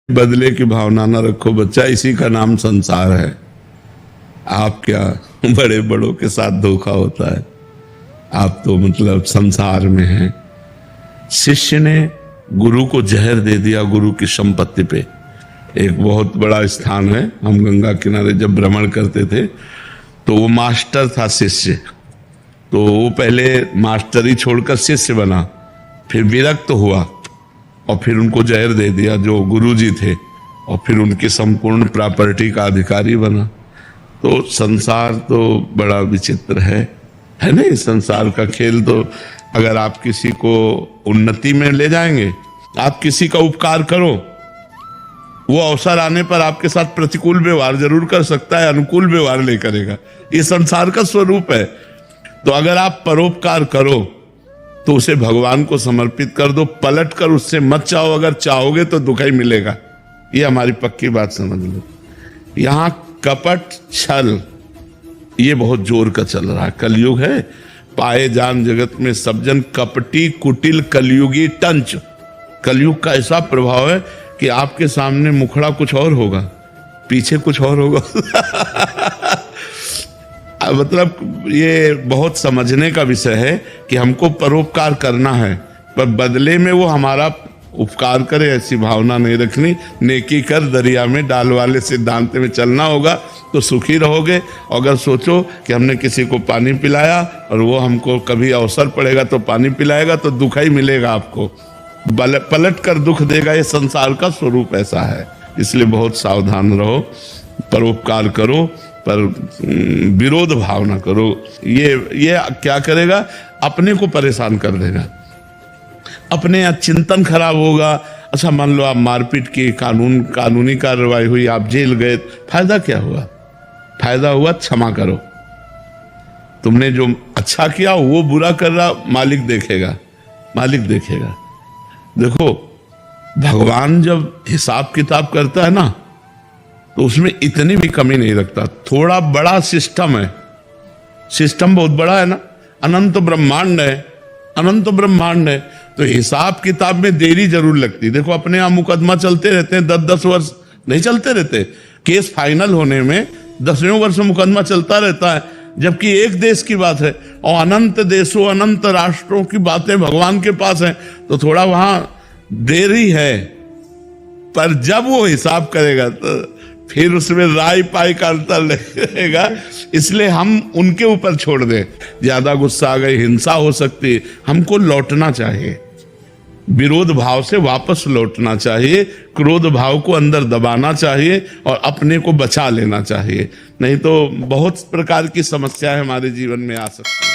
बदले की भावना ना रखो बच्चा, इसी का नाम संसार है। आप क्या बड़े बड़ों के साथ धोखा होता है, आप तो मतलब संसार में हैं। शिष्य ने गुरु को जहर दे दिया गुरु की संपत्ति पे। एक बहुत बड़ा स्थान है, हम गंगा किनारे जब भ्रमण करते थे तो वो मास्टर था शिष्य, तो वो पहले मास्टरी छोड़कर शिष्य बना, फिर विरक्त हुआ और फिर उनको जहर दे दिया जो गुरुजी थे, और फिर उनकी संपूर्ण प्रॉपर्टी का अधिकारी बना। तो संसार तो बड़ा विचित्र है ना। इस संसार का खेल तो अगर आप किसी को उन्नति में ले जाएंगे, आप किसी का उपकार करो, वो अवसर आने पर आपके साथ प्रतिकूल व्यवहार जरूर कर सकता है, अनुकूल व्यवहार नहीं करेगा। ये संसार का स्वरूप है। तो अगर आप परोपकार करो तो उसे भगवान को समर्पित कर दो, पलट कर उससे मत चाहो। अगर चाहोगे तो दुख ही मिलेगा, ये हमारी पक्की बात समझ लो। यहां कपट छल ये बहुत जोर का चल रहा है, कलयुग है। पाए जान जगत में सब जन कपटी कुटिल कलयुगी टंच। कलयुग का ऐसा प्रभाव है कि आपके सामने मुखड़ा कुछ और होगा, पीछे कुछ और होगा। मतलब ये बहुत समझने का विषय है कि हमको परोपकार करना है, पर बदले में वो हमारा उपकार करे ऐसी भावना नहीं रखनी। नेकी कर दरिया में डाल वाले सिद्धांत में चलना होगा तो सुखी रहोगे। अगर सोचो कि हमने किसी को पानी पिलाया और वो हमको कभी अवसर पड़ेगा तो पानी पिलाएगा, तो दुख ही मिलेगा आपको, पलट कर दुख देगा। ये संसार का स्वरूप ऐसा है, इसलिए बहुत सावधान रहो, परोपकार करो पर विरोध भाव ना करो। ये क्या करेगा, अपने को परेशान कर देगा, अपने चिंतन खराब होगा। अच्छा मान लो आप मारपीट की कानूनी कार्रवाई हुई, आप जेल गए, फायदा क्या हुआ? फायदा हुआ क्षमा करो। तुमने जो अच्छा किया वो बुरा कर रहा, मालिक देखेगा, मालिक देखेगा। देखो भगवान जब हिसाब किताब करता है ना तो उसमें इतनी भी कमी नहीं रखता। थोड़ा बड़ा सिस्टम है, सिस्टम बहुत बड़ा है ना, अनंत ब्रह्मांड है, अनंत ब्रह्मांड है, तो हिसाब किताब में देरी जरूर लगती। देखो अपने यहाँ मुकदमा चलते रहते हैं, 10-10 वर्ष नहीं चलते रहते, केस फाइनल होने में 10वें वर्ष मुकदमा चलता रहता है, जबकि एक देश की बात है और अनंत देशों अनंत राष्ट्रों की बातें भगवान के पास है, तो थोड़ा वहां देरी है। पर जब वो हिसाब करेगा तो फिर उसमें राय पाई का अंतर रहेगा। इसलिए हम उनके ऊपर छोड़ दें। ज्यादा गुस्सा आ गई, हिंसा हो सकती है, हमको लौटना चाहिए, विरोध भाव से वापस लौटना चाहिए, क्रोध भाव को अंदर दबाना चाहिए और अपने को बचा लेना चाहिए। नहीं तो बहुत प्रकार की समस्याएं हमारे जीवन में आ सकती है।